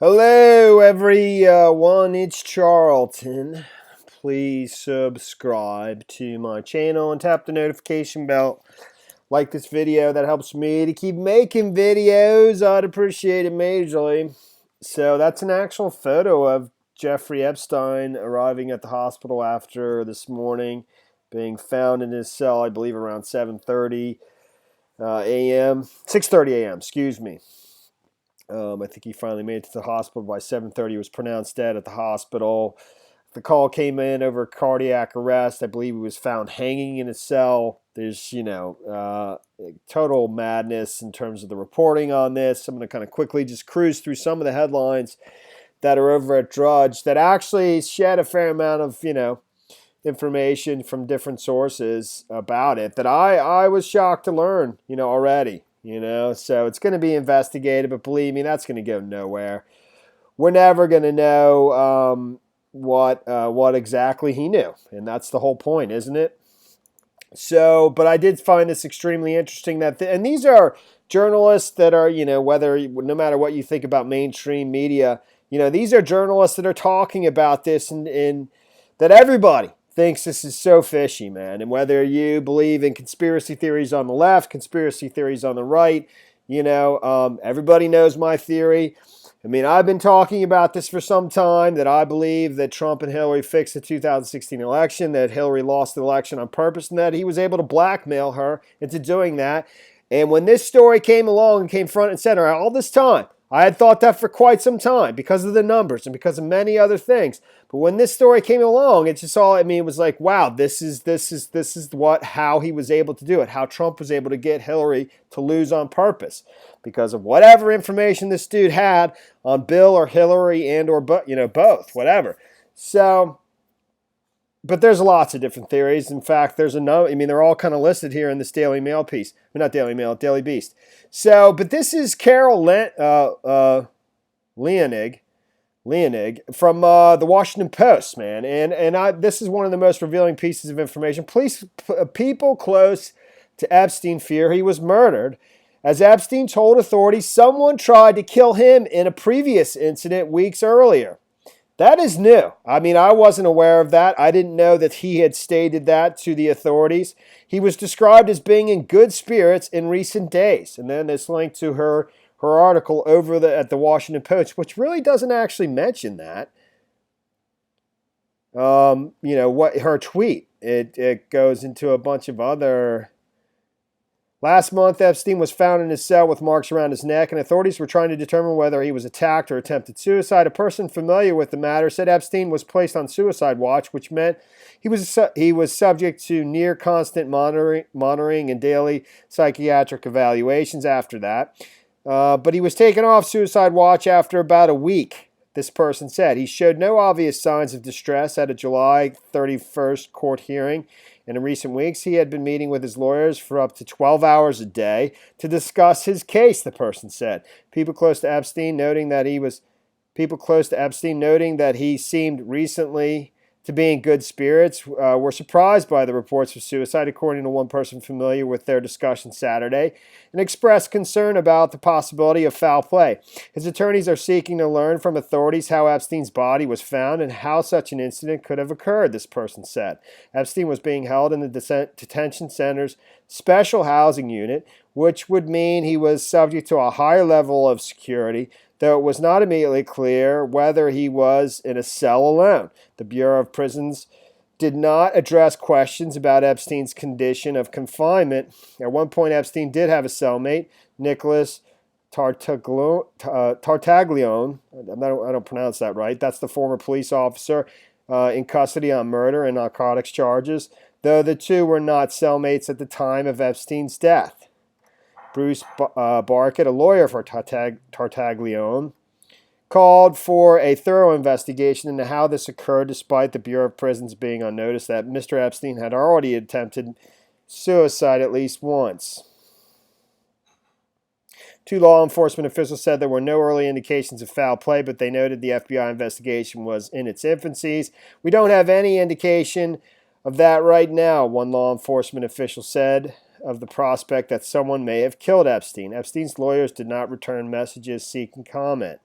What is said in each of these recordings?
Hello, everyone. It's Charlton. Please subscribe to my channel and tap the notification bell. Like this video, that helps me to keep making videos. I'd appreciate it majorly. So that's an actual photo of Jeffrey Epstein arriving at the hospital after this morning, being found in his cell, I believe around 7:30 a.m. 6:30 a.m. Excuse me. I think he finally made it to the hospital by 7:30. He was pronounced dead at the hospital. The call came in over cardiac arrest. I believe he was found hanging in a cell. There's, total madness in terms of the reporting on this. I'm going to kind of quickly just cruise through some of the headlines that are over at Drudge that actually shed a fair amount of, information from different sources about it that I was shocked to learn, already. So it's going to be investigated, but believe me, that's going to go nowhere. We're never going to know what exactly he knew, and that's the whole point, isn't it? So, but I did find this extremely interesting and these are journalists that are, no matter what you think about mainstream media, these are journalists that are talking about this and that everybody thinks this is so fishy, man. And whether you believe in conspiracy theories on the left, conspiracy theories on the right, everybody knows my theory. I mean, I've been talking about this for some time, that I believe that Trump and Hillary fixed the 2016 election, that Hillary lost the election on purpose, and that he was able to blackmail her into doing that. And when this story came along and came front and center all this time, I had thought that for quite some time because of the numbers and because of many other things. But when this story came along, it just all, it was like, wow, this is how he was able to do it, how Trump was able to get Hillary to lose on purpose because of whatever information this dude had on Bill or Hillary and or both, whatever. So, but there's lots of different theories. In fact, there's a no. They're all kind of listed here in this Daily Mail piece. Not Daily Mail, Daily Beast. So, but this is Carol Leonning from the Washington Post, man. And this is one of the most revealing pieces of information. People close to Epstein fear he was murdered. As Epstein told authorities, someone tried to kill him in a previous incident weeks earlier. That is new. I wasn't aware of that. I didn't know that he had stated that to the authorities. He was described as being in good spirits in recent days. And then this link to her article over at the Washington Post, which really doesn't actually mention that. What her tweet. It goes into a bunch of other. Last month, Epstein was found in his cell with marks around his neck, and authorities were trying to determine whether he was attacked or attempted suicide. A person familiar with the matter said Epstein was placed on suicide watch, which meant he was subject to near constant monitoring and daily psychiatric evaluations after that. But he was taken off suicide watch after about a week, this person said. He showed no obvious signs of distress at a July 31st court hearing. And in recent weeks, he had been meeting with his lawyers for up to 12 hours a day to discuss his case, the person said. People close to Epstein noting that he seemed recently to be in good spirits were surprised by the reports of suicide, according to one person familiar with their discussion Saturday, and expressed concern about the possibility of foul play. His attorneys are seeking to learn from authorities how Epstein's body was found and how such an incident could have occurred, this person said. Epstein was being held in the detention center's special housing unit, which would mean he was subject to a higher level of security, though it was not immediately clear whether he was in a cell alone. The Bureau of Prisons did not address questions about Epstein's condition of confinement. At one point, Epstein did have a cellmate, Nicholas Tartaglione. I don't pronounce that right. That's the former police officer in custody on murder and narcotics charges, though the two were not cellmates at the time of Epstein's death. Bruce Barkett, a lawyer for Tartaglione, called for a thorough investigation into how this occurred, despite the Bureau of Prisons being on notice that Mr. Epstein had already attempted suicide at least once. Two law enforcement officials said there were no early indications of foul play, but they noted the FBI investigation was in its infancies. We don't have any indication of that right now, one law enforcement official said of the prospect that someone may have killed Epstein. Epstein's lawyers did not return messages seeking comment.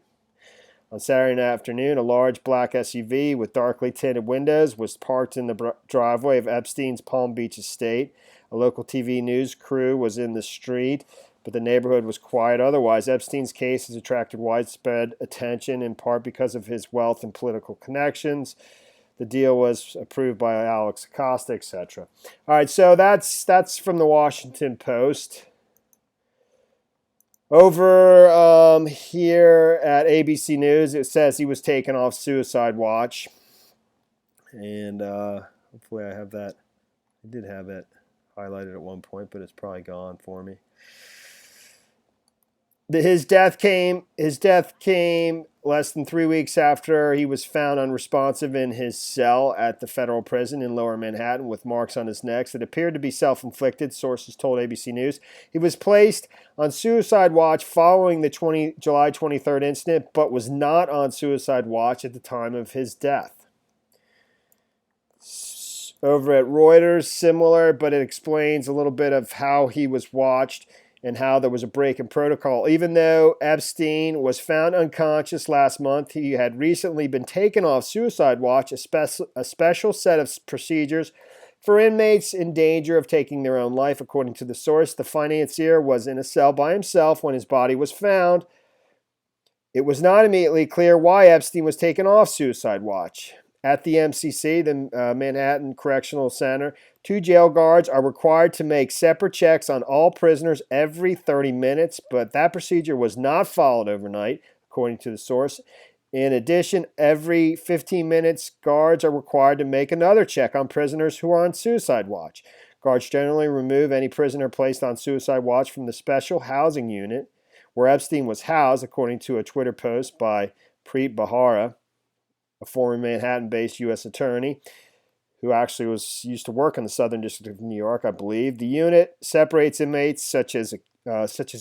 On Saturday afternoon, a large black SUV with darkly tinted windows was parked in the driveway of Epstein's Palm Beach estate. A local TV news crew was in the street, but the neighborhood was quiet otherwise. Epstein's case has attracted widespread attention, in part because of his wealth and political connections. The deal was approved by Alex Acosta, etc. All right, so that's from the Washington Post. Over here at ABC News, it says he was taken off suicide watch. And hopefully I have that. I did have it highlighted at one point, but it's probably gone for me. His death came less than 3 weeks after he was found unresponsive in his cell at the federal prison in Lower Manhattan with marks on his neck that appeared to be self-inflicted, sources told ABC News. He was placed on suicide watch following the July 23rd incident, but was not on suicide watch at the time of his death. Over at Reuters, similar, but it explains a little bit of how he was watched and how there was a break in protocol. Even though Epstein was found unconscious last month, he had recently been taken off suicide watch, a special set of procedures for inmates in danger of taking their own life. According to the source, the financier was in a cell by himself when his body was found. It was not immediately clear why Epstein was taken off suicide watch. At the MCC, the Manhattan Correctional Center, 2 jail guards are required to make separate checks on all prisoners every 30 minutes, but that procedure was not followed overnight, according to the source. In addition, every 15 minutes, guards are required to make another check on prisoners who are on suicide watch. Guards generally remove any prisoner placed on suicide watch from the special housing unit where Epstein was housed, according to a Twitter post by Preet Bharara, a former Manhattan-based U.S. attorney who actually used to work in the Southern District of New York, I believe. The unit separates inmates such as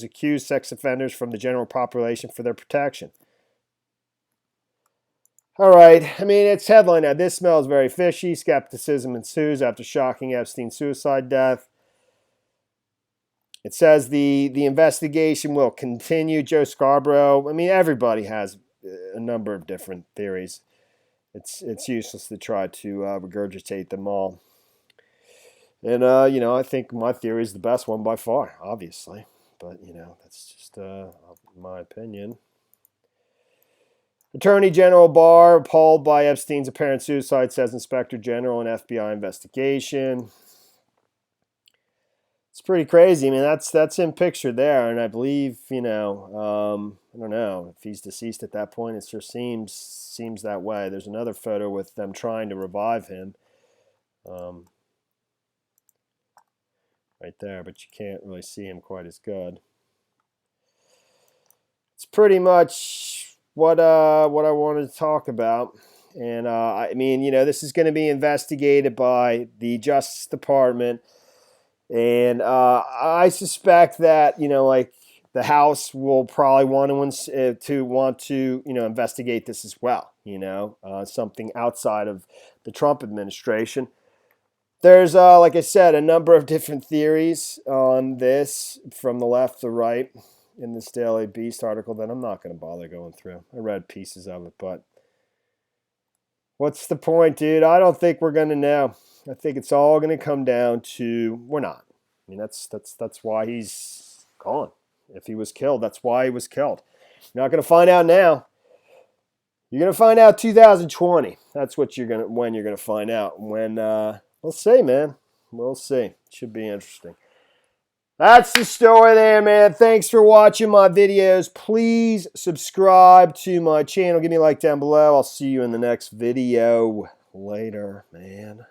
accused sex offenders from the general population for their protection. All right, I mean, it's headline now. This smells very fishy. Skepticism ensues after shocking Epstein suicide death. It says the investigation will continue. Joe Scarborough, I mean, everybody has a number of different theories. It's useless to try to regurgitate them all. And, I think my theory is the best one by far, obviously. But, that's just my opinion. Attorney General Barr, appalled by Epstein's apparent suicide, says Inspector General in FBI investigation. It's pretty crazy. I mean, that's in picture there, and I believe, I don't know if he's deceased at that point. It sure seems that way. There's another photo with them trying to revive him, right there, but you can't really see him quite as good. It's pretty much what I wanted to talk about, and I mean, this is going to be investigated by the Justice Department. And I suspect that, the House will probably want to investigate this as well, something outside of the Trump administration. There's, like I said, a number of different theories on this from the left to right in this Daily Beast article that I'm not going to bother going through. I read pieces of it, but what's the point, dude? I don't think we're going to know. I think it's all going to come down to we're not. I mean, that's why he's gone. If he was killed, that's why he was killed. You're not going to find out now. You're going to find out 2020. That's when you're going to find out. When we'll see, man. We'll see. Should be interesting. That's the story there, man. Thanks for watching my videos. Please subscribe to my channel. Give me a like down below. I'll see you in the next video. Later, man.